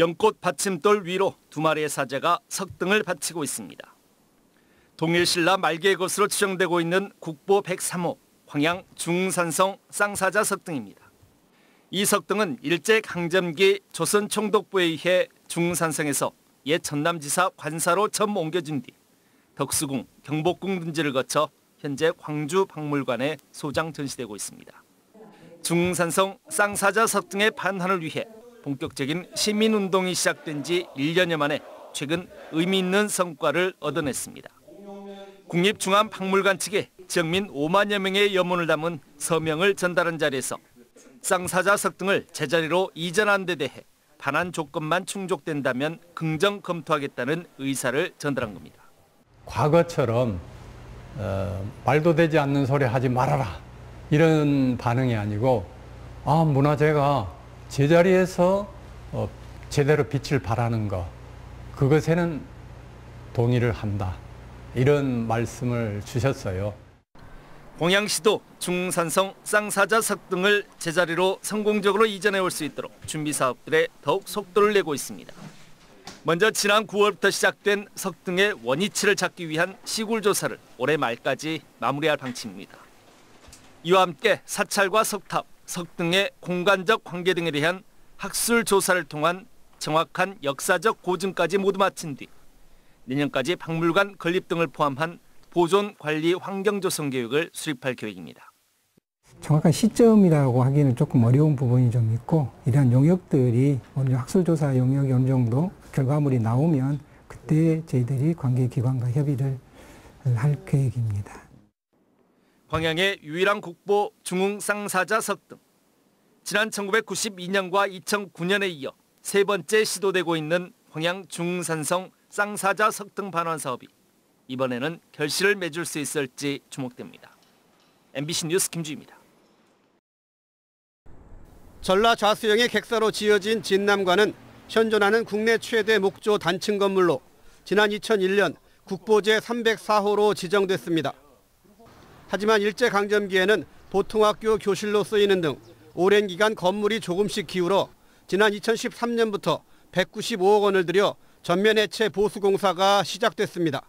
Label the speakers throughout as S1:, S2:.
S1: 연꽃 받침돌 위로 두 마리의 사자가 석등을 받치고 있습니다. 동일신라 말기의 것으로 추정되고 있는 국보 103호 황양 중산성 쌍사자 석등입니다. 이 석등은 일제강점기 조선 총독부에 의해 중산성에서 옛 전남지사 관사로 처음 옮겨진 뒤 덕수궁, 경복궁 등지를 거쳐 현재 광주 박물관에 소장 전시되고 있습니다. 중산성 쌍사자 석등의 반환을 위해 본격적인 시민운동이 시작된 지 1년여 만에 최근 의미 있는 성과를 얻어냈습니다. 국립중앙박물관 측에 지역민 5만여 명의 염원을 담은 서명을 전달한 자리에서 쌍사자 석등을 제자리로 이전하는 데 대해 반환 조건만 충족된다면 긍정 검토하겠다는 의사를 전달한 겁니다.
S2: 과거처럼 말도 되지 않는 소리 하지 말아라 이런 반응이 아니고 문화재가 제자리에서 제대로 빛을 발하는 것 그것에는 동의를 한다 이런 말씀을 주셨어요.
S1: 광양시도 중산성 쌍사자 석등을 제자리로 성공적으로 이전해 올 수 있도록 준비 사업들에 더욱 속도를 내고 있습니다. 먼저 지난 9월부터 시작된 석등의 원위치를 찾기 위한 시굴 조사를 올해 말까지 마무리할 방침입니다. 이와 함께 사찰과 석탑, 석등의 공간적 관계 등에 대한 학술 조사를 통한 정확한 역사적 고증까지 모두 마친 뒤 내년까지 박물관 건립 등을 포함한 보존 관리 환경 조성 계획을 수립할 계획입니다.
S3: 정확한 시점이라고 하기는 조금 어려운 부분이 좀 있고 이러한 용역들이 어느 학술 조사 용역이 어느 정도 결과물이 나오면 그때 저희들이 관계기관과 협의를 할 계획입니다.
S1: 광양의 유일한 국보 중흥 쌍사자 석등. 지난 1992년과 2009년에 이어 세 번째 시도되고 있는 광양 중산성 쌍사자 석등 반환 사업이 이번에는 결실을 맺을 수 있을지 주목됩니다. MBC 뉴스 김주희입니다.
S4: 전라 좌수영의 객사로 지어진 진남관은 현존하는 국내 최대 목조 단층 건물로 지난 2001년 국보제 304호로 지정됐습니다. 하지만 일제강점기에는 보통학교 교실로 쓰이는 등 오랜 기간 건물이 조금씩 기울어 지난 2013년부터 195억 원을 들여 전면 해체 보수 공사가 시작됐습니다.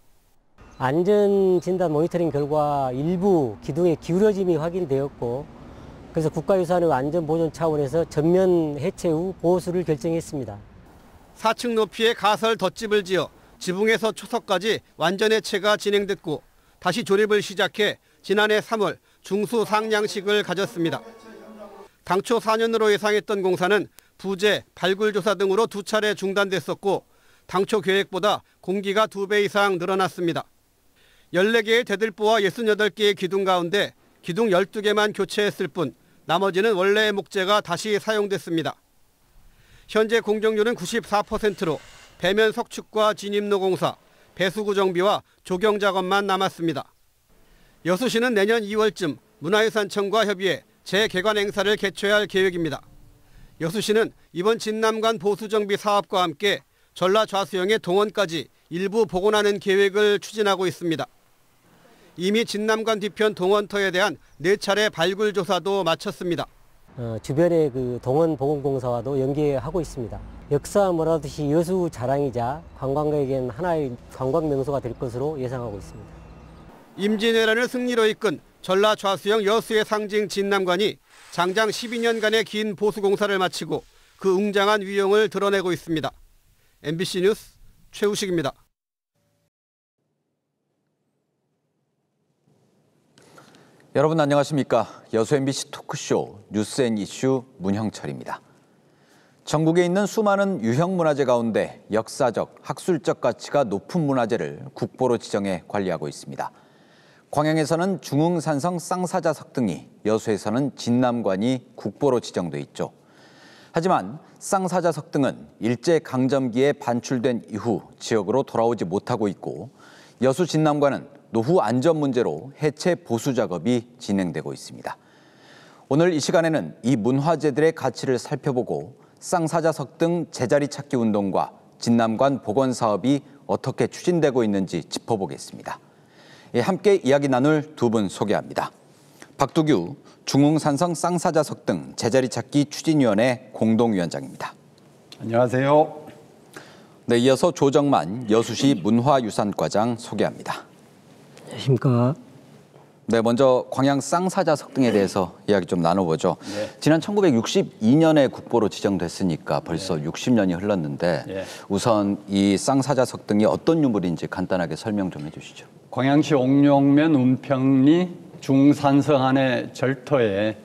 S5: 안전진단 모니터링 결과 일부 기둥의 기울어짐이 확인되었고 그래서 국가유산의 안전보존 차원에서 전면 해체 후 보수를 결정했습니다.
S4: 4층 높이의 가설 덧집을 지어 지붕에서 초석까지 완전 해체가 진행됐고 다시 조립을 시작해 지난해 3월 중수 상량식을 가졌습니다. 당초 4년으로 예상했던 공사는 부재, 발굴조사 등으로 2차례 중단됐었고 당초 계획보다 공기가 2배 이상 늘어났습니다. 14개의 대들보와 68개의 기둥 가운데 기둥 12개만 교체했을 뿐 나머지는 원래의 목재가 다시 사용됐습니다. 현재 공정률은 94%로 배면 석축과 진입로 공사, 배수구 정비와 조경 작업만 남았습니다. 여수시는 내년 2월쯤 문화유산청과 협의해 재개관 행사를 개최할 계획입니다. 여수시는 이번 진남관 보수정비 사업과 함께 전라 좌수영의 동원까지 일부 복원하는 계획을 추진하고 있습니다. 이미 진남관 뒤편 동원터에 대한 4차례 발굴 조사도 마쳤습니다.
S5: 주변의 그 동원 복원 공사와도 연계하고 있습니다. 역사 문화도시 여수 자랑이자 관광객에겐 하나의 관광 명소가 될 것으로 예상하고 있습니다.
S4: 임진왜란을 승리로 이끈 전라 좌수영 여수의 상징 진남관이 장장 12년간의 긴 보수 공사를 마치고 그 웅장한 위용을 드러내고 있습니다. MBC 뉴스 최우식입니다.
S6: 여러분 안녕하십니까? 여수 MBC 토크쇼 뉴스 앤 이슈 문형철입니다. 전국에 있는 수많은 유형 문화재 가운데 역사적, 학술적 가치가 높은 문화재를 국보로 지정해 관리하고 있습니다. 광양에서는 중흥산성 쌍사자 석등이, 여수에서는 진남관이 국보로 지정돼 있죠. 하지만 쌍사자 석등은 일제강점기에 반출된 이후 지역으로 돌아오지 못하고 있고 여수 진남관은 노후 안전 문제로 해체 보수 작업이 진행되고 있습니다. 오늘 이 시간에는 이 문화재들의 가치를 살펴보고 쌍사자 석등 제자리 찾기 운동과 진남관 복원 사업이 어떻게 추진되고 있는지 짚어보겠습니다. 함께 이야기 나눌 두 분 소개합니다. 박두규 중흥산성 쌍사자 석등 제자리 찾기 추진위원회 공동위원장입니다.
S7: 안녕하세요.
S6: 네, 이어서 조정만 여수시 문화유산과장 소개합니다.
S5: 안녕하십니까.
S6: 네, 먼저 광양 쌍사자 석등에 대해서 이야기 좀 나눠보죠. 네. 지난 1962년에 국보로 지정됐으니까 벌써 60년이 흘렀는데 우선 이 쌍사자 석등이 어떤 유물인지 간단하게 설명 좀 해주시죠.
S2: 광양시 옥룡면 운평리 중산성 안의 절터에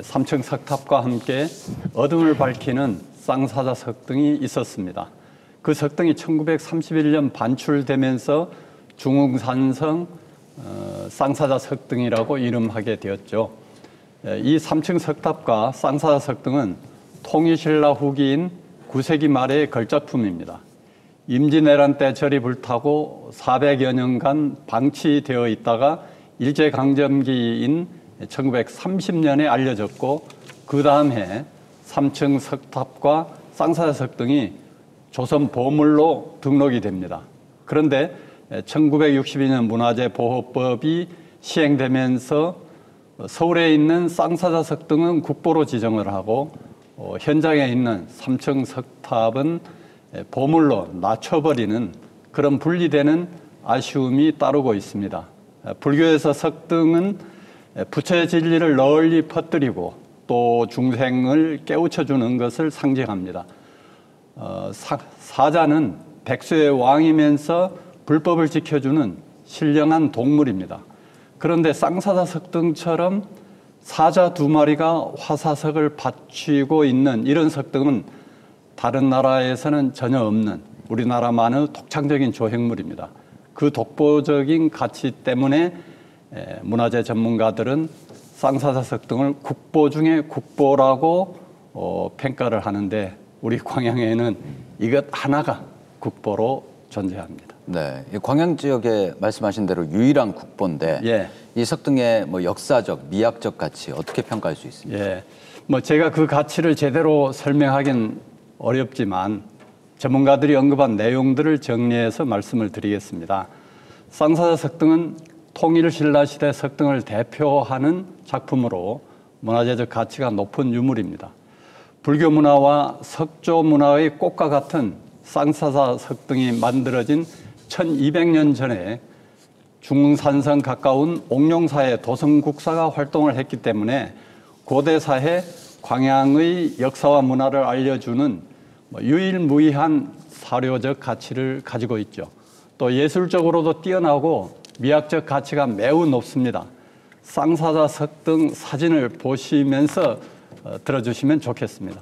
S2: 3층 석탑과 함께 어둠을 밝히는 쌍사자 석등이 있었습니다. 그 석등이 1931년 반출되면서 중흥산성 쌍사자 석등이라고 이름하게 되었죠. 이 3층 석탑과 쌍사자 석등은 통일신라 후기인 9세기 말의 걸작품입니다. 임진왜란 때 절이 불타고 400여 년간 방치되어 있다가 일제강점기인 1930년에 알려졌고 그 다음 해 3층 석탑과 쌍사자 석등이 조선 보물로 등록이 됩니다. 그런데 1962년 문화재 보호법이 시행되면서 서울에 있는 쌍사자 석등은 국보로 지정을 하고 현장에 있는 3층 석탑은 보물로 낮춰버리는 그런 분리되는 아쉬움이 따르고 있습니다. 불교에서 석등은 부처의 진리를 널리 퍼뜨리고 또 중생을 깨우쳐주는 것을 상징합니다. 사자는 백수의 왕이면서 불법을 지켜주는 신령한 동물입니다. 그런데 쌍사자 석등처럼 사자 2마리가 화사석을 받치고 있는 이런 석등은 다른 나라에서는 전혀 없는 우리나라만의 독창적인 조형물입니다. 그 독보적인 가치 때문에 문화재 전문가들은 쌍사자 석등을 국보 중에 국보라고 평가를 하는데 우리 광양에는 이것 하나가 국보로 존재합니다.
S6: 네, 광양 지역에 말씀하신 대로 유일한 국보인데 이 석등의 뭐 역사적, 미학적 가치 어떻게 평가할 수 있습니까?
S2: 뭐 제가 그 가치를 제대로 설명하긴 어렵지만 전문가들이 언급한 내용들을 정리해서 말씀을 드리겠습니다. 쌍사자 석등은 통일신라시대 석등을 대표하는 작품으로 문화재적 가치가 높은 유물입니다. 불교 문화와 석조 문화의 꽃과 같은 쌍사자 석등이 만들어진 1200년 전에 중산성 가까운 옥룡사의 도성국사가 활동을 했기 때문에 고대사회 광양의 역사와 문화를 알려주는 유일무이한 사료적 가치를 가지고 있죠. 또 예술적으로도 뛰어나고 미학적 가치가 매우 높습니다. 쌍사자 석등 사진을 보시면서 들어주시면 좋겠습니다.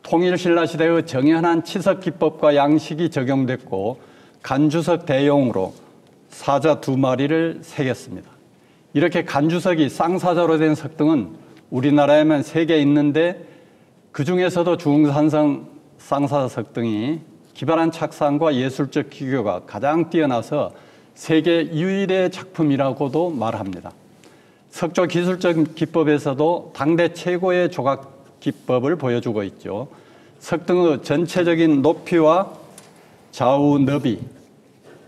S2: 통일신라시대의 정연한 치석 기법과 양식이 적용됐고 간주석 대용으로 사자 2마리를 새겼습니다. 이렇게 간주석이 쌍사자로 된 석등은 우리나라에만 3개 있는데 그중에서도 중산성 쌍사자 석등이 기발한 착상과 예술적 기교가 가장 뛰어나서 세계 유일의 작품이라고도 말합니다. 석조 기술적 기법에서도 당대 최고의 조각 기법을 보여주고 있죠. 석등의 전체적인 높이와 좌우 너비,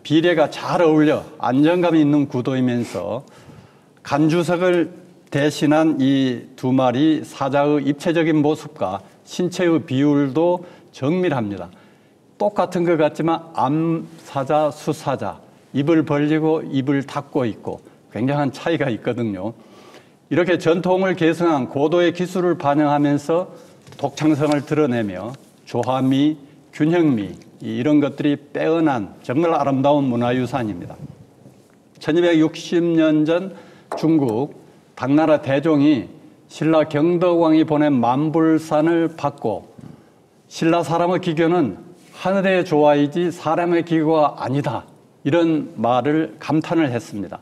S2: 비례가 잘 어울려 안정감이 있는 구도이면서 간주석을 대신한 이 2마리 사자의 입체적인 모습과 신체의 비율도 정밀합니다. 똑같은 것 같지만 암사자, 수사자, 입을 벌리고 입을 닫고 있고 굉장한 차이가 있거든요. 이렇게 전통을 계승한 고도의 기술을 반영하면서 독창성을 드러내며 조화미, 균형미 이런 것들이 빼어난 정말 아름다운 문화유산입니다. 1260년 전 중국 당나라 대종이 신라 경덕왕이 보낸 만불산을 받고 신라 사람의 기교는 하늘의 조화이지 사람의 기교가 아니다. 이런 말을 감탄을 했습니다.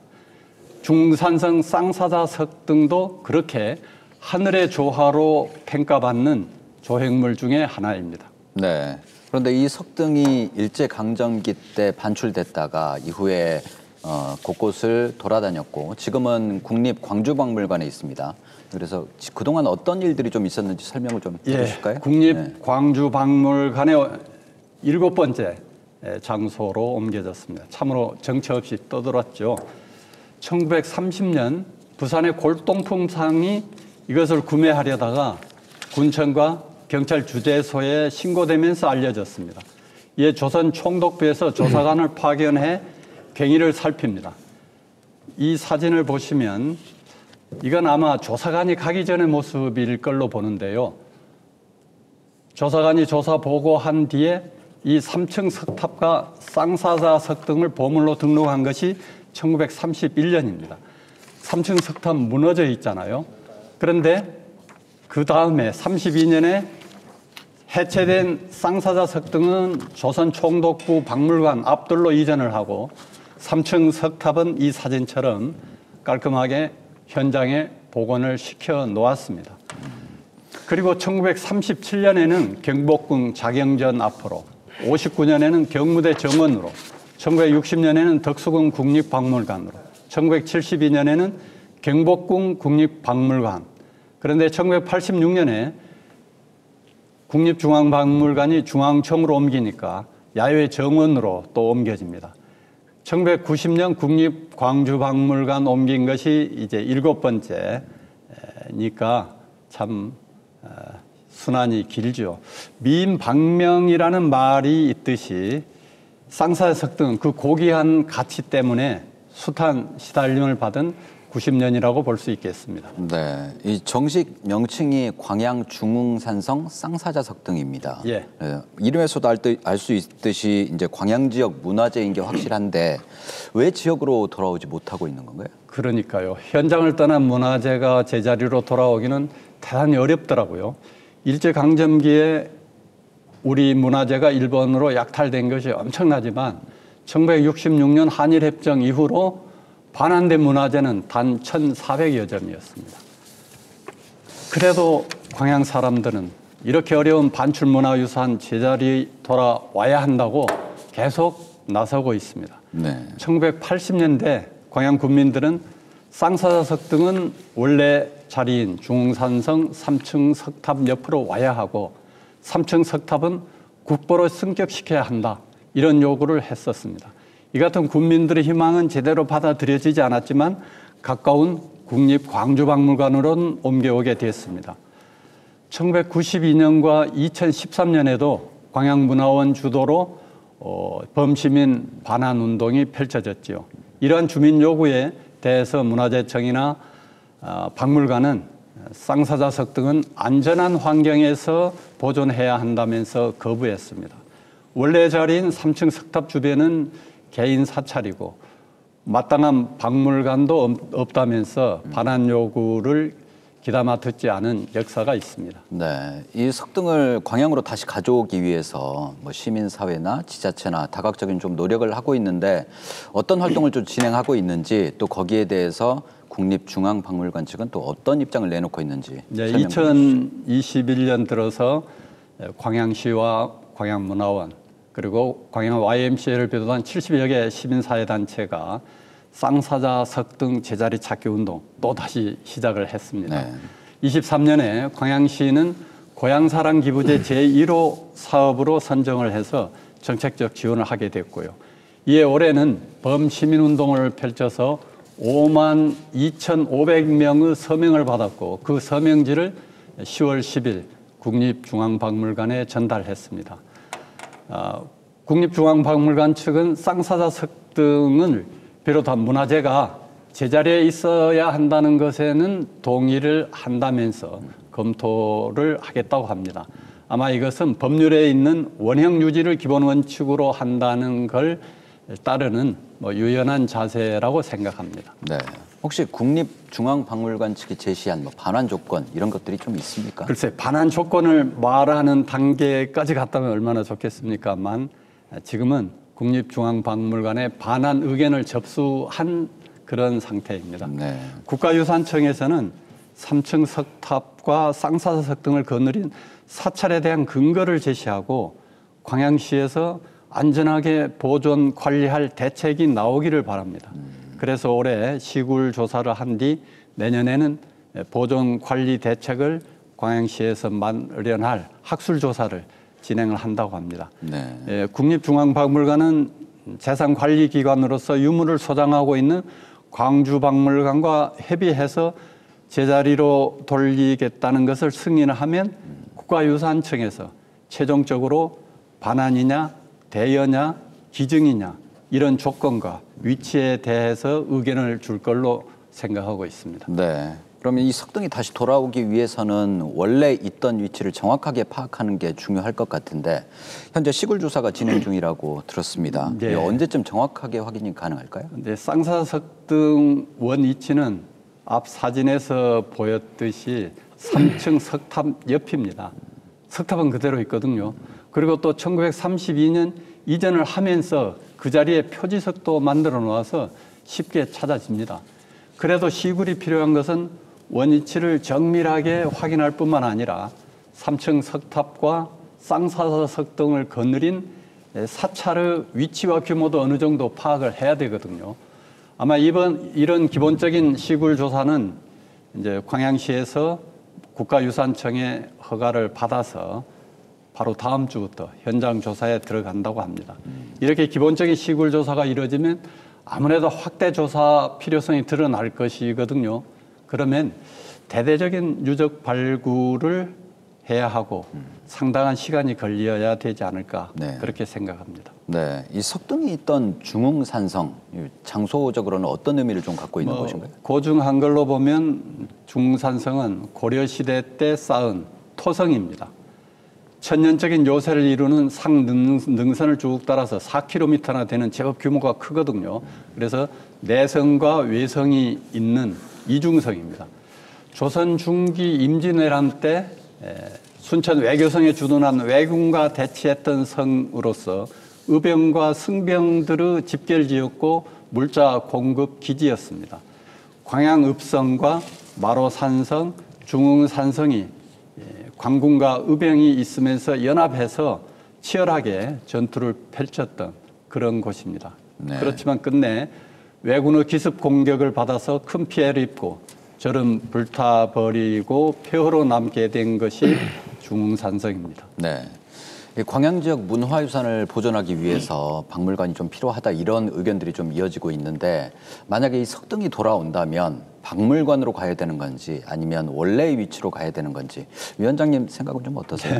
S2: 중산성 쌍사자 석등도 그렇게 하늘의 조화로 평가받는 조형물 중에 하나입니다.
S6: 네. 그런데 이 석등이 일제강점기 때 반출됐다가 이후에 곳곳을 돌아다녔고 지금은 국립광주박물관에 있습니다. 그래서 그동안 어떤 일들이 좀 있었는지 설명을 좀 해주실까요?
S2: 국립광주박물관의 7번째 장소로 옮겨졌습니다. 참으로 정처 없이 떠들었죠. 1930년 부산의 골동품상이 이것을 구매하려다가 군청과 경찰 주재소에 신고되면서 알려졌습니다. 이에 조선 총독부에서 조사관을 파견해 괭이를 살핍니다. 이 사진을 보시면 이건 아마 조사관이 가기 전의 모습일 걸로 보는데요. 조사관이 조사 보고한 뒤에 이 3층 석탑과 쌍사자 석등을 보물로 등록한 것이 1931년입니다. 3층 석탑 무너져 있잖아요. 그런데 그 다음에 32년에 해체된 쌍사자 석등은 조선 총독부 박물관 앞돌로 이전을 하고 3층 석탑은 이 사진처럼 깔끔하게 현장에 복원을 시켜 놓았습니다. 그리고 1937년에는 경복궁 자경전 앞으로, 59년에는 경무대 정원으로, 1960년에는 덕수궁 국립박물관으로, 1972년에는 경복궁 국립박물관, 그런데 1986년에 국립중앙박물관이 중앙청으로 옮기니까 야외 정원으로 또 옮겨집니다. 1990년 국립광주박물관 옮긴 것이 이제 7번째니까 참 순환이 길죠. 미인방명이라는 말이 있듯이 쌍사자 석등 그 고귀한 가치 때문에 숱한 시달림을 받은 90년이라고 볼 수 있겠습니다.
S6: 네, 이 정식 명칭이 광양중흥산성 쌍사자 석등입니다.
S2: 예.
S6: 이름에서도 알 수 있듯이 이제 광양 지역 문화재인 게 확실한데 왜 지역으로 돌아오지 못하고 있는 건가요?
S2: 그러니까요. 현장을 떠난 문화재가 제자리로 돌아오기는 대단히 어렵더라고요. 일제강점기에 우리 문화재가 일본으로 약탈된 것이 엄청나지만 1966년 한일협정 이후로 반환된 문화재는 단 1,400여 점이었습니다. 그래도 광양 사람들은 이렇게 어려운 반출문화유산 제자리 돌아와야 한다고 계속 나서고 있습니다.
S6: 네.
S2: 1980년대 광양 군민들은 쌍사자 석등은 원래 자리인 중흥산성 3층 석탑 옆으로 와야 하고 3층 석탑은 국보로 승격시켜야 한다. 이런 요구를 했었습니다. 이 같은 군민들의 희망은 제대로 받아들여지지 않았지만 가까운 국립광주박물관으로는 옮겨오게 됐습니다. 1992년과 2013년에도 광양문화원 주도로 범시민 반환운동이 펼쳐졌지요. 이러한 주민 요구에 대해서 문화재청이나 박물관은 쌍사자 석등은 안전한 환경에서 보존해야 한다면서 거부했습니다. 원래 자리인 3층 석탑 주변은 개인 사찰이고 마땅한 박물관도 없다면서 반환 요구를 귀담아 듣지 않은 역사가 있습니다.
S6: 네, 이 석등을 광양으로 다시 가져오기 위해서 뭐 시민사회나 지자체나 다각적인 좀 노력을 하고 있는데 어떤 활동을 좀 진행하고 있는지 또 거기에 대해서 국립중앙박물관 측은 또 어떤 입장을 내놓고 있는지.
S2: 네, 2021년 들어서 광양시와 광양문화원 그리고 광양 YMCA를 비롯한 70여 개 시민사회단체가 쌍사자 석등 제자리 찾기 운동 또다시 시작을 했습니다.
S6: 네.
S2: 23년에 광양시는 고향사랑 기부제 제1호 사업으로 선정을 해서 정책적 지원을 하게 됐고요. 이에 올해는 범시민운동을 펼쳐서 52,500명의 서명을 받았고 그 서명지를 10월 10일 국립중앙박물관에 전달했습니다. 국립중앙박물관 측은 쌍사자 석등을 비롯한 문화재가 제자리에 있어야 한다는 것에는 동의를 한다면서 검토를 하겠다고 합니다. 아마 이것은 법률에 있는 원형 유지를 기본 원칙으로 한다는 걸 따르는 유연한 자세라고 생각합니다.
S6: 네. 혹시 국립중앙박물관 측이 제시한 반환 조건 이런 것들이 좀 있습니까?
S2: 글쎄, 반환 조건을 말하는 단계까지 갔다면 얼마나 좋겠습니까만 지금은 국립중앙박물관에 반환 의견을 접수한 그런 상태입니다.
S6: 네.
S2: 국가유산청에서는 3층 석탑과 쌍사자 석등을 거느린 사찰에 대한 근거를 제시하고 광양시에서 안전하게 보존 관리할 대책이 나오기를 바랍니다. 그래서 올해 시굴 조사를 한 뒤 내년에는 보존 관리 대책을 광양시에서 마련할 학술 조사를 진행을 한다고 합니다.
S6: 네.
S2: 국립중앙박물관은 재산관리기관으로서 유물을 소장하고 있는 광주박물관과 협의해서 제자리로 돌리겠다는 것을 승인하면 국가유산청에서 최종적으로 반환이냐 대여냐 기증이냐 이런 조건과 위치에 대해서 의견을 줄 걸로 생각하고 있습니다.
S6: 네. 그러면 이 석등이 다시 돌아오기 위해서는 원래 있던 위치를 정확하게 파악하는 게 중요할 것 같은데 현재 시굴 조사가 진행 중이라고 들었습니다.
S2: 네.
S6: 언제쯤 정확하게 확인이 가능할까요?
S2: 네, 쌍사석등 원 위치는 앞 사진에서 보였듯이 3층 석탑 옆입니다. 석탑은 그대로 있거든요. 그리고 또 1932년 이전을 하면서 그 자리에 표지석도 만들어 놓아서 쉽게 찾아집니다. 그래도 시굴이 필요한 것은 원위치를 정밀하게 확인할 뿐만 아니라 3층 석탑과 쌍사석 등을 거느린 사찰의 위치와 규모도 어느 정도 파악을 해야 되거든요. 아마 이런 기본적인 시굴 조사는 이제 광양시에서 국가유산청의 허가를 받아서 바로 다음 주부터 현장 조사에 들어간다고 합니다. 이렇게 기본적인 시굴 조사가 이루어지면 아무래도 확대 조사 필요성이 드러날 것이거든요. 그러면 대대적인 유적 발굴을 해야 하고 상당한 시간이 걸려야 되지 않을까 그렇게 생각합니다.
S6: 네, 이 석등이 있던 중흥산성 장소적으로는 어떤 의미를 좀 갖고 있는 곳인가요?
S2: 고증 한글로 보면 중흥산성은 고려시대 때 쌓은 토성입니다. 천년적인 요새를 이루는 상능선을 쭉 따라서 4km나 되는 제법 규모가 크거든요. 그래서 내성과 외성이 있는 이중성입니다. 조선 중기 임진왜란 때 순천 외교성에 주둔한 왜군과 대치했던 성으로서 의병과 승병들의 집결지였고 물자 공급 기지였습니다. 광양읍성과 마로산성, 중흥산성이 관군과 의병이 있으면서 연합해서 치열하게 전투를 펼쳤던 그런 곳입니다.
S6: 네.
S2: 그렇지만 끝내 왜군의 기습 공격을 받아서 큰 피해를 입고 절은 불타버리고 폐허로 남게 된 것이 중흥산성입니다.
S6: 네. 이 광양 지역 문화유산을 보존하기 위해서 박물관이 좀 필요하다 이런 의견들이 좀 이어지고 있는데 만약에 이 석등이 돌아온다면 박물관으로 가야 되는 건지 아니면 원래의 위치로 가야 되는 건지 위원장님 생각은 좀 어떠세요?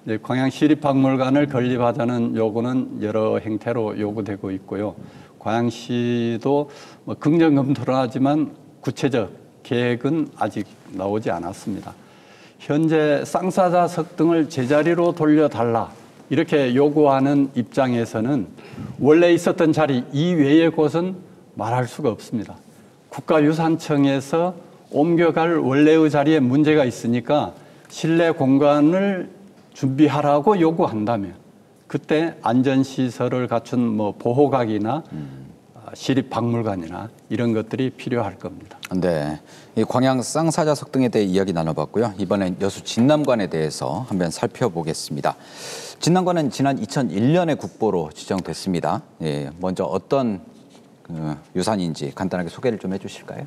S2: 네, 광양시립박물관을 건립하자는 요구는 여러 형태로 요구되고 있고요. 광양시도 긍정 검토를 하지만 구체적 계획은 아직 나오지 않았습니다. 현재 쌍사자 석등을 제자리로 돌려달라 이렇게 요구하는 입장에서는 원래 있었던 자리 이외의 곳은 말할 수가 없습니다. 국가유산청에서 옮겨갈 원래의 자리에 문제가 있으니까 실내 공간을 준비하라고 요구한다면 그때 안전시설을 갖춘 보호각이나 시립박물관이나 이런 것들이 필요할 겁니다.
S6: 네, 이 광양 쌍사자 석등에 대해 이야기 나눠봤고요. 이번엔 여수 진남관에 대해서 한번 살펴보겠습니다. 진남관은 지난 2001년에 국보로 지정됐습니다. 예, 먼저 어떤 유산인지 간단하게 소개를 좀 해주실까요?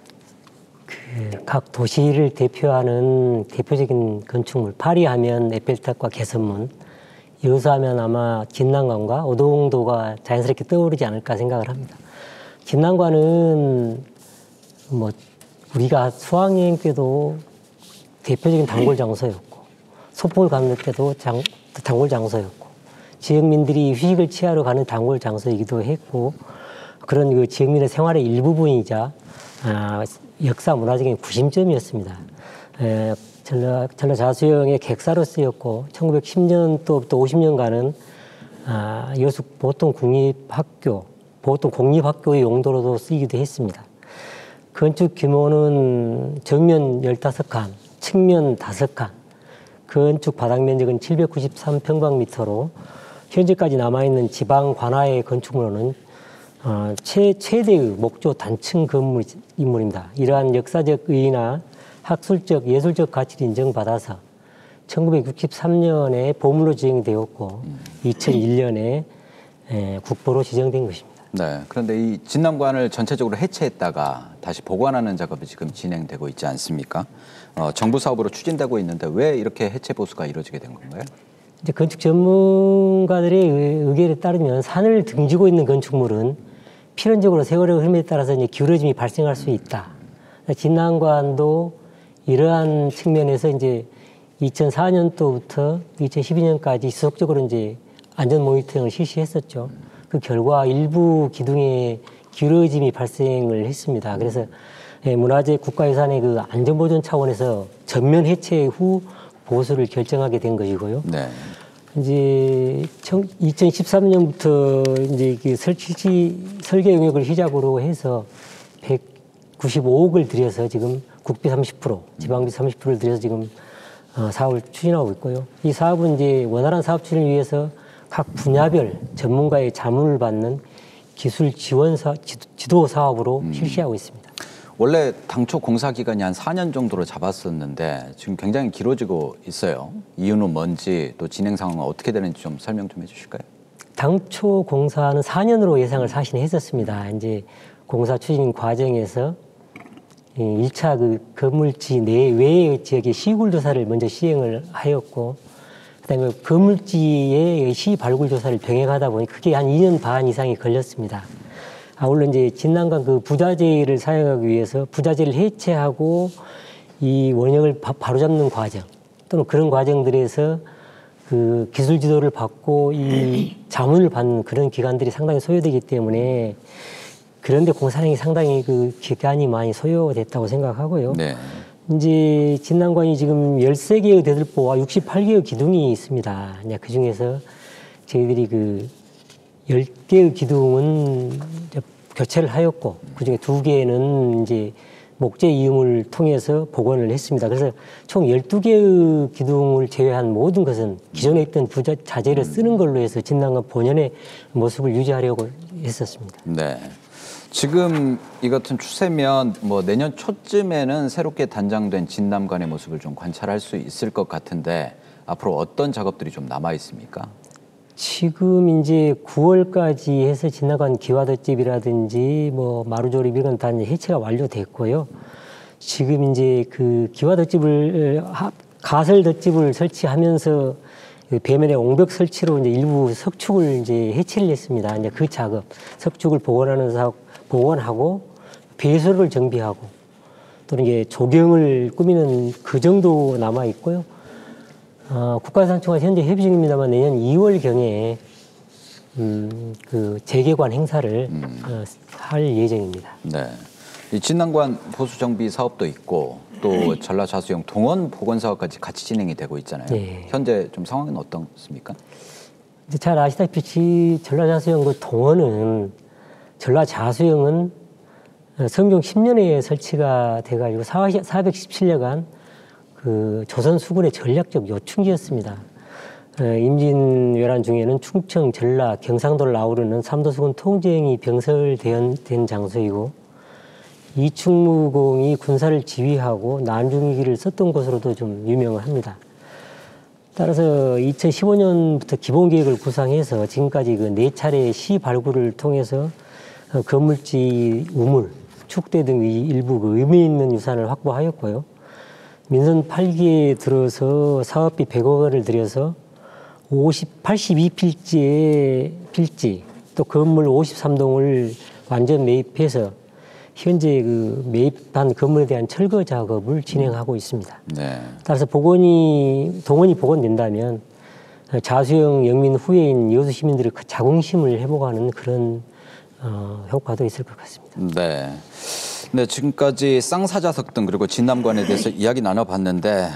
S5: 각 도시를 대표하는 대표적인 건축물, 파리하면 에펠탑과 개선문, 여수하면 아마 진남관과 오동도가 자연스럽게 떠오르지 않을까 생각을 합니다. 진남관은 우리가 수학여행 때도 대표적인 단골 장소였고 소풍을 가는 때도 단골 장소였고 지역민들이 휴식을 취하러 가는 단골 장소이기도 했고 그런 그 지역민의 생활의 일부분이자 역사 문화적인 구심점이었습니다. 전라자수영의 객사로 쓰였고 1910년도부터 50년간은 여수 보통 공립학교의 용도로도 쓰이기도 했습니다. 건축 규모는 정면 15칸, 측면 5칸, 건축 바닥 면적은 793평방미터로 현재까지 남아있는 지방 관하의 건축물로는 최대의 목조 단층 건물입니다. 이러한 역사적 의의나 학술적, 예술적 가치를 인정받아서 1963년에 보물로 지정이 되었고 2001년에 국보로 지정된 것입니다.
S6: 네, 그런데 이 진남관을 전체적으로 해체했다가 다시 보관하는 작업이 지금 진행되고 있지 않습니까? 정부 사업으로 추진되고 있는데 왜 이렇게 해체 보수가 이루어지게 된 건가요?
S5: 이제 건축 전문가들의 의견에 따르면 산을 등지고 있는 건축물은 필연적으로 세월의 흐름에 따라서 이제 기울어짐이 발생할 수 있다. 진남관도 이러한 측면에서 이제 2004년도부터 2012년까지 지속적으로 이제 안전 모니터링을 실시했었죠. 그 결과 일부 기둥에 기울어짐이 발생을 했습니다. 그래서 문화재 국가유산의 그 안전보존 차원에서 전면 해체 후 보수를 결정하게 된 것이고요.
S6: 네.
S5: 이제 2013년부터 이제 그 설계 용역을 시작으로 해서 195억을 들여서 지금 국비 30%, 지방비 30%를 들여서 지금 사업을 추진하고 있고요. 이 사업은 이제 원활한 사업 추진을 위해서 각 분야별 전문가의 자문을 받는 기술 지원 지도 사업으로 실시하고 있습니다.
S6: 원래 당초 공사 기간이 한 4년 정도로 잡았었는데 지금 굉장히 길어지고 있어요. 이유는 뭔지 또 진행 상황은 어떻게 되는지 좀 설명 좀 해주실까요?
S5: 당초 공사는 4년으로 예상을 사실 했었습니다. 이제 공사 추진 과정에서 1차 그 건물지 내외의 지역의 시굴 조사를 먼저 시행을 하였고, 그다음에 건물지의 시 발굴 조사를 병행하다 보니 그게 한 2년 반 이상이 걸렸습니다. 아울러 이제 진난관 그 부자재를 사용하기 위해서 부자재를 해체하고 이 원형을 바로잡는 과정 또는 그런 과정들에서 그 기술 지도를 받고 이 자문을 받는 그런 기간들이 상당히 소요되기 때문에 그런데 공사량이 상당히 그 기간이 많이 소요됐다고 생각하고요.
S6: 네.
S5: 이제 진난관이 지금 13개의 대들보와 68개의 기둥이 있습니다. 그 중에서 저희들이 그 10개의 기둥은 교체를 하였고, 그 중에 2개는 이제 목재 이음을 통해서 복원을 했습니다. 그래서 총 12개의 기둥을 제외한 모든 것은 기존에 있던 자재를 쓰는 걸로 해서 진난관 본연의 모습을 유지하려고 했었습니다.
S6: 네. 지금 이 같은 추세면 뭐 내년 초쯤에는 새롭게 단장된 진남관의 모습을 좀 관찰할 수 있을 것 같은데 앞으로 어떤 작업들이 좀 남아 있습니까?
S5: 지금 이제 9월까지 해서 진난관 기와덧집이라든지 뭐 마루조립 이런 다 해체가 완료됐고요. 지금 이제 그 기와덧집을 가설 덧집을 설치하면서 배면에 옹벽 설치로 이제 일부 석축을 이제 해체를 했습니다. 이제 그 작업, 석축을 복원하는 사업, 복원하고 배수로를 정비하고 또는 이제 조경을 꾸미는 그 정도 남아 있고요. 국가유산청과 현재 협의 중입니다만 내년 2월경에 그 재개관 행사를 할 예정입니다.
S6: 네. 이 진난관 보수 정비 사업도 있고 또 전라자수형 동원 복원 사업까지 같이 진행이 되고 있잖아요.
S5: 네.
S6: 현재 좀 상황은 어떻습니까?
S5: 이제 잘 아시다시피 전라자수형 그 동원은 전라자수형은 성종 10년에 설치가 돼가지고 417년간 그 조선 수군의 전략적 요충지였습니다. 임진왜란 중에는 충청, 전라, 경상도를 아우르는 삼도수군 통제행이 병설된 장소이고 이충무공이 군사를 지휘하고 난중일기를 썼던 곳으로도 좀 유명을 합니다. 따라서 2015년부터 기본계획을 구상해서 지금까지 그 4차례 시 발굴을 통해서 건물지 우물, 축대 등 일부 그 의미 있는 유산을 확보하였고요. 민선 8기에 들어서 사업비 100억 원을 들여서 82필지의 필지, 또 건물 53동을 완전 매입해서 현재 그 매입한 건물에 대한 철거 작업을 진행하고 있습니다.
S6: 네.
S5: 따라서 동원이 복원된다면 자수형 영민 후예인 여수 시민들의 자긍심을 회복하는 그런 효과도 있을 것 같습니다.
S6: 네. 네, 지금까지 쌍사자석 등 그리고 진남관에 대해서 이야기 나눠봤는데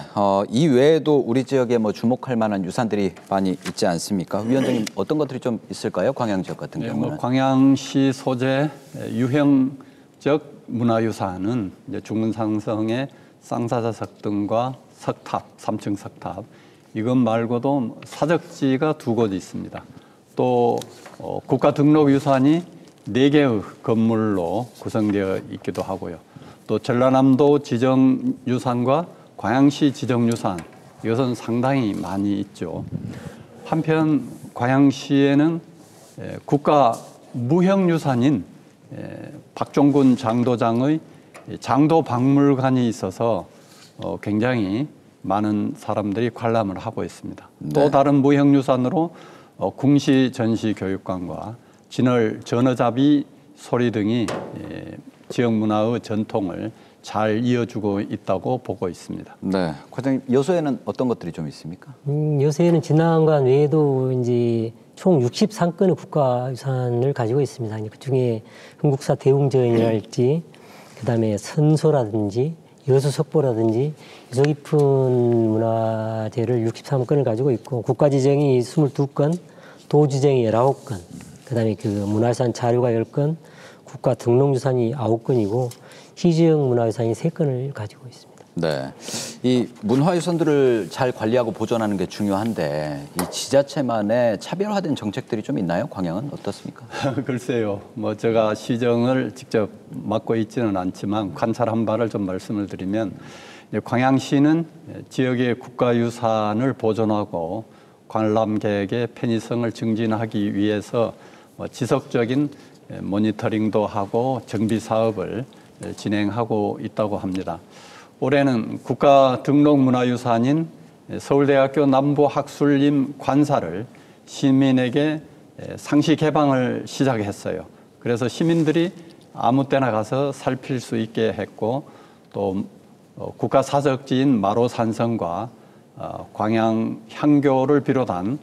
S6: 이 외에도 우리 지역에 뭐 주목할 만한 유산들이 많이 있지 않습니까? 위원장님 어떤 것들이 좀 있을까요? 광양 지역 같은 경우는?
S2: 뭐 광양시 소재 유형적 문화유산은 이제 중문상성의 쌍사자석 등과 석탑, 3층 석탑 이것 말고도 사적지가 2곳 있습니다. 또 국가등록유산이 4개의 건물로 구성되어 있기도 하고요. 또 전라남도 지정유산과 광양시 지정유산 이것은 상당히 많이 있죠. 한편 광양시에는 국가 무형유산인 박종군 장도장의 장도박물관이 있어서 굉장히 많은 사람들이 관람을 하고 있습니다.
S6: 네.
S2: 또 다른 무형유산으로 궁시 전시교육관과 진월 전어잡이 소리 등이 지역 문화의 전통을 잘 이어주고 있다고 보고 있습니다.
S6: 네, 과장님 여수에는 어떤 것들이 좀 있습니까?
S5: 여수에는 진난관 외에도 이제 총 63건의 국가유산을 가지고 있습니다. 그중에 흥국사 대웅전이랄지 그다음에 선소라든지 여수석보라든지 유서 깊은 문화재를 63건을 가지고 있고 국가지정이 22건, 도지정이 19건, 그다음에 그 문화유산 자료가 10건, 국가 등록유산이 9건이고 희지역 문화유산이 3건을 가지고 있습니다.
S6: 네, 이 문화유산들을 잘 관리하고 보존하는 게 중요한데 이 지자체만의 차별화된 정책들이 좀 있나요? 광양은 어떻습니까?
S2: 글쎄요. 뭐 제가 시정을 직접 맡고 있지는 않지만 관찰한 바를 좀 말씀을 드리면 광양시는 지역의 국가유산을 보존하고 관람객의 편의성을 증진하기 위해서 지속적인 모니터링도 하고 정비 사업을 진행하고 있다고 합니다. 올해는 국가 등록 문화유산인 서울대학교 남부학술림 관사를 시민에게 상시 개방을 시작했어요. 그래서 시민들이 아무 때나 가서 살필 수 있게 했고 또 국가 사적지인 마로산성과 광양 향교를 비롯한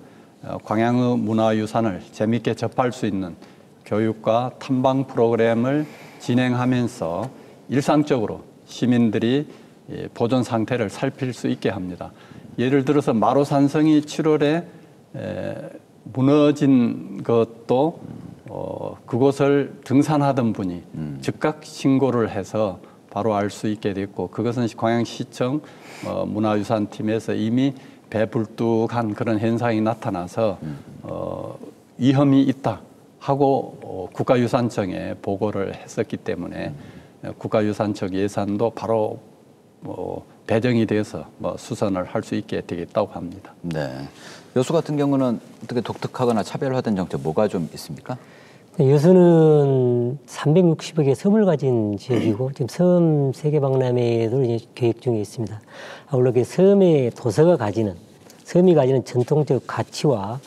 S2: 광양의 문화유산을 재미있게 접할 수 있는 교육과 탐방 프로그램을 진행하면서 일상적으로 시민들이 보존 상태를 살필 수 있게 합니다. 예를 들어서 마로산성이 7월에 무너진 것도 그곳을 등산하던 분이 즉각 신고를 해서 바로 알 수 있게 됐고 그것은 광양시청 문화유산팀에서 이미 배불뚝한 그런 현상이 나타나서 위험이 있다 하고 국가유산청에 보고를 했었기 때문에 국가유산청 예산도 바로 배정이 돼서 수선을 할 수 있게 되겠다고 합니다.
S6: 네, 여수 같은 경우는 어떻게 독특하거나 차별화된 정책 뭐가 좀 있습니까?
S5: 여수는 360여 개의 섬을 가진 지역이고 지금 섬 세계 박람회도 이제 계획 중에 있습니다. 아울러 그 섬의 도서가 가지는 섬이 가지는 전통적 가치와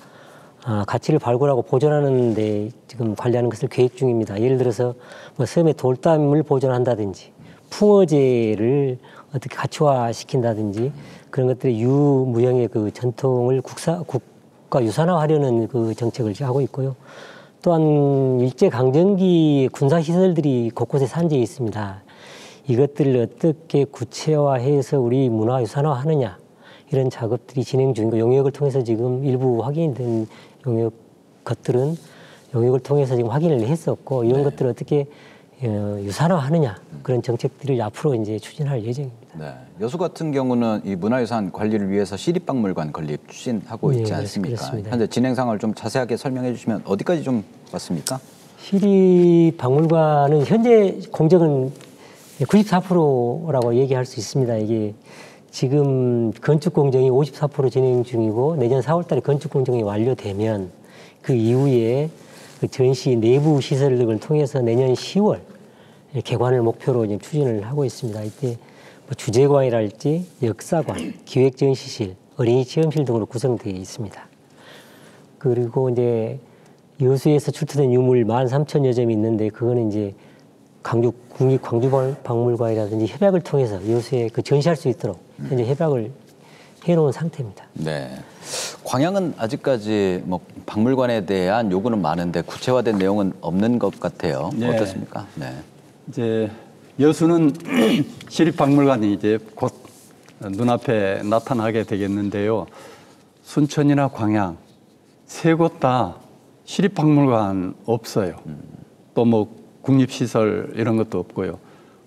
S5: 가치를 발굴하고 보존하는 데 지금 관리하는 것을 계획 중입니다. 예를 들어서 뭐 섬의 돌담을 보존한다든지 풍어제를 어떻게 가치화시킨다든지 그런 것들의 유무형의 그 전통을 국가유산화하려는 그 정책을 하고 있고요. 또한 일제강점기 군사시설들이 곳곳에 산재해 있습니다. 이것들을 어떻게 구체화해서 우리 문화유산화하느냐 이런 작업들이 진행 중이고 용역을 통해서 지금 일부 확인이 된 것들은 용역을 통해서 지금 확인을 했었고 이런 것들을 어떻게 유산화하느냐 그런 정책들을 앞으로 이제 추진할 예정입니다.
S6: 네, 여수 같은 경우는 이 문화유산 관리를 위해서 시립박물관 건립 추진하고 있지 않습니까?
S5: 그렇습니다.
S6: 현재 진행 상황을 좀 자세하게 설명해 주시면 어디까지 좀 왔습니까?
S5: 시립박물관은 현재 공정은 94%라고 얘기할 수 있습니다. 이게 지금 건축 공정이 54% 진행 중이고 내년 4월 달에 건축 공정이 완료되면 그 이후에 그 전시 내부 시설 등을 통해서 내년 10월 개관을 목표로 이제 추진을 하고 있습니다. 이때 뭐 주제관이랄지 역사관, 기획전시실, 어린이 체험실 등으로 구성되어 있습니다. 그리고 이제 여수에서 출토된 유물 13,000여 점이 있는데 그거는 이제 국립광주박물관이라든지 협약을 통해서 여수에 그 전시할 수 있도록 현재 협약을 해놓은 상태입니다.
S6: 네. 광양은 아직까지 뭐 박물관에 대한 요구는 많은데 구체화된 내용은 없는 것 같아요.
S2: 네.
S6: 어떻습니까? 네.
S2: 이제 여수는 시립박물관이 이제 곧 눈앞에 나타나게 되겠는데요. 순천이나 광양 세 곳 다 시립박물관 없어요. 또 뭐 국립시설 이런 것도 없고요.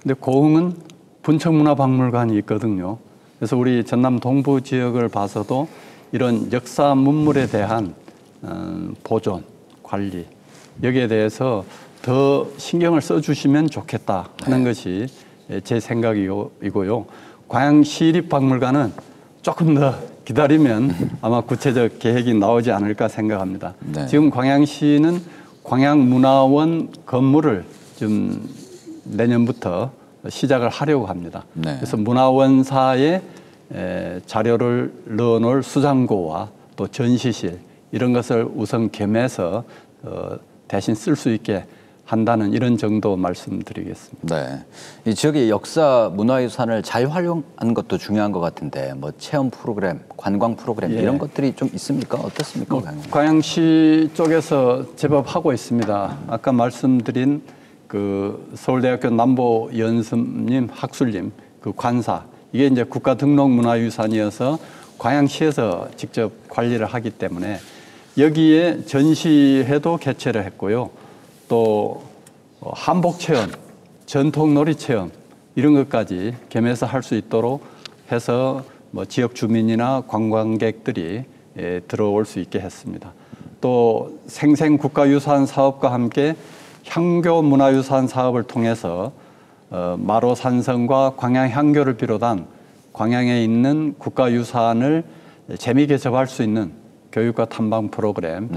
S2: 근데 고흥은 분청문화박물관이 있거든요. 그래서 우리 전남 동부 지역을 봐서도 이런 역사 문물에 대한 보존, 관리 여기에 대해서 더 신경을 써주시면 좋겠다 하는 것이 제 생각이고요. 광양시립박물관은 조금 더 기다리면 아마 구체적 계획이 나오지 않을까 생각합니다.
S6: 네.
S2: 지금 광양시는 광양문화원 건물을 좀 내년부터 시작을 하려고 합니다.
S6: 네.
S2: 그래서 문화원사에 자료를 넣어놓을 수장고와 또 전시실 이런 것을 우선 겸해서 대신 쓸 수 있게 한다는 이런 정도 말씀드리겠습니다.
S6: 네, 이 지역의 역사 문화유산을 잘 활용하는 것도 중요한 것 같은데 뭐 체험 프로그램, 관광 프로그램
S2: 예.
S6: 이런 것들이 좀 있습니까? 어떻습니까?
S2: 광양시 쪽에서 제법 하고 있습니다. 아까 말씀드린 그 서울대학교 남보연습님, 학술님, 그 관사 이게 이제 국가등록문화유산이어서 광양시에서 직접 관리를 하기 때문에 여기에 전시회도 개최를 했고요. 또 한복체험, 전통놀이체험 이런 것까지 겸해서 할 수 있도록 해서 뭐 지역 주민이나 관광객들이 들어올 수 있게 했습니다. 또 생생국가유산 사업과 함께 향교문화유산 사업을 통해서 마로산성과 광양향교를 비롯한 광양에 있는 국가유산을 재미있게 접할 수 있는 교육과 탐방 프로그램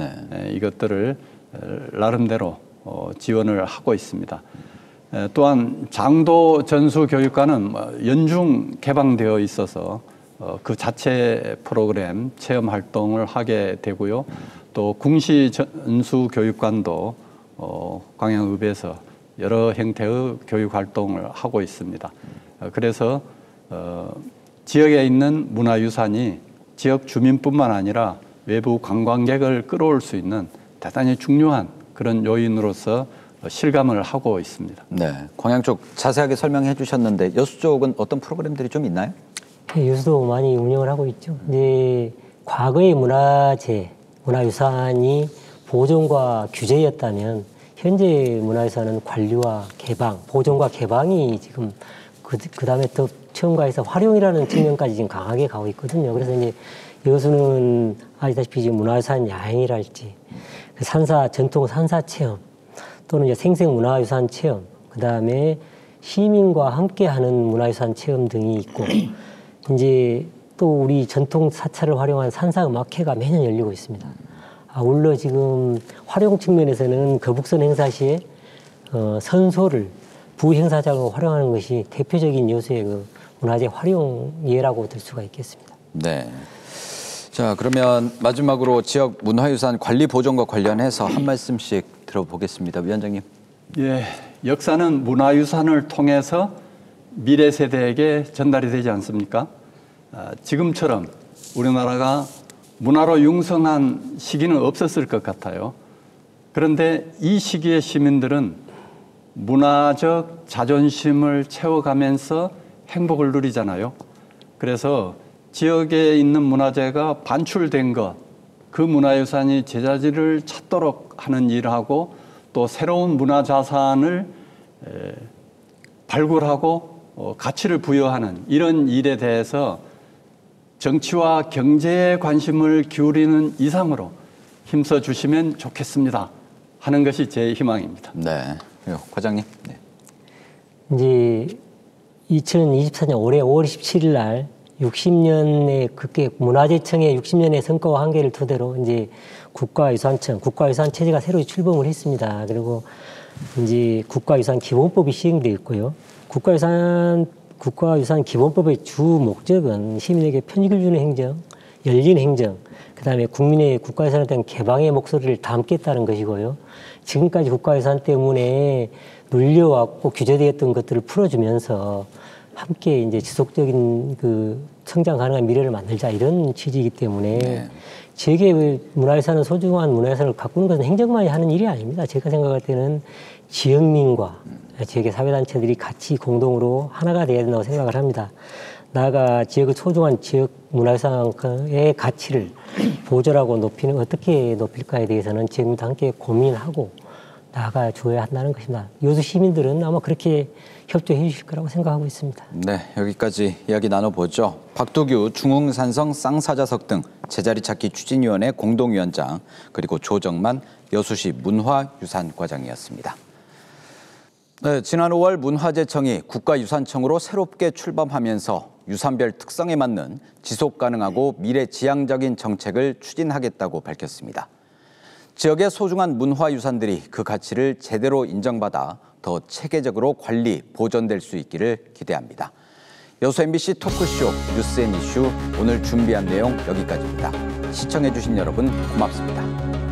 S2: 이것들을 나름대로 지원을 하고 있습니다. 또한 장도 전수교육과는 연중 개방되어 있어서 그 자체 프로그램 체험 활동을 하게 되고요. 또 궁시 전수교육관도 광양읍에서 여러 형태의 교육 활동을 하고 있습니다. 그래서 지역에 있는 문화유산이 지역 주민뿐만 아니라 외부 관광객을 끌어올 수 있는 대단히 중요한 그런 요인으로서 실감을 하고 있습니다.
S6: 네, 광양 쪽 자세하게 설명해 주셨는데 여수 쪽은 어떤 프로그램들이 좀 있나요?
S5: 네, 여수도 많이 운영을 하고 있죠. 이제 과거의 문화재, 문화유산이 보존과 규제였다면 현재 문화유산은 관리와 개방, 보존과 개방이 지금 그다음에 더 체험가에서 활용이라는 측면까지 지금 강하게 가고 있거든요. 그래서 이제 여수는 아시다시피 지금 문화유산 야행이랄지 산사 전통 산사 체험 또는 이제 생생 문화유산 체험, 그다음에 시민과 함께하는 문화유산 체험 등이 있고 이제 또 우리 전통 사찰을 활용한 산사음악회가 매년 열리고 있습니다. 아울러 지금 활용 측면에서는 거북선 행사 시에 선소를 부행사장으로 활용하는 것이 대표적인 여수의 그 문화재 활용 예라고 들 수가 있겠습니다.
S6: 네. 자, 그러면 마지막으로 지역 문화유산 관리 보존과 관련해서 한 말씀씩 들어보겠습니다. 위원장님.
S2: 예, 역사는 문화유산을 통해서 미래 세대에게 전달이 되지 않습니까? 지금처럼 우리나라가 문화로 융성한 시기는 없었을 것 같아요. 그런데 이 시기의 시민들은 문화적 자존심을 채워가면서 행복을 누리잖아요. 그래서 지역에 있는 문화재가 반출된 것, 그 문화유산이 제자리를 찾도록 하는 일하고 또 새로운 문화자산을 발굴하고 가치를 부여하는 이런 일에 대해서 정치와 경제에 관심을 기울이는 이상으로 힘써 주시면 좋겠습니다 하는 것이 제 희망입니다.
S6: 네, 과장님. 네.
S5: 이제 2024년 올해 5월 27일 날 60년의 그게 문화재청의 60년의 성과와 한계를 토대로 이제 국가유산청, 국가유산 체제가 새로 출범을 했습니다. 그리고 이제 국가유산 기본법이 시행되어 있고요. 국가유산 기본법의 주 목적은 시민에게 편익을 주는 행정, 열린 행정, 그다음에 국민의 국가유산에 대한 개방의 목소리를 담겠다는 것이고요. 지금까지 국가유산 때문에 눌려왔고 규제되었던 것들을 풀어주면서 함께 이제 지속적인 그 성장 가능한 미래를 만들자 이런 취지이기 때문에 지역의 문화유산은 소중한 문화유산을 가꾸는 것은 행정만이 하는 일이 아닙니다. 제가 생각할 때는 지역민과 지역의 사회단체들이 같이 공동으로 하나가 돼야 된다고 생각을 합니다. 나아가 지역의 소중한 지역 문화유산의 가치를 보존하고 높이는 어떻게 높일까에 대해서는 지역민도 함께 고민하고 나아가 줘야 한다는 것입니다. 여수 시민들은 아마 그렇게 협조해 주실 거라고 생각하고 있습니다.
S6: 네, 여기까지 이야기 나눠보죠. 박도규 중흥산성 쌍사자석 등 제자리 찾기 추진위원회 공동위원장 그리고 조정만 여수시 문화유산과장이었습니다. 네, 지난 5월 문화재청이 국가유산청으로 새롭게 출범하면서 유산별 특성에 맞는 지속가능하고 미래지향적인 정책을 추진하겠다고 밝혔습니다. 지역의 소중한 문화유산들이 그 가치를 제대로 인정받아 더 체계적으로 관리, 보존될 수 있기를 기대합니다. 여수 MBC 토크쇼 뉴스 앤 이슈 오늘 준비한 내용 여기까지입니다. 시청해주신 여러분 고맙습니다.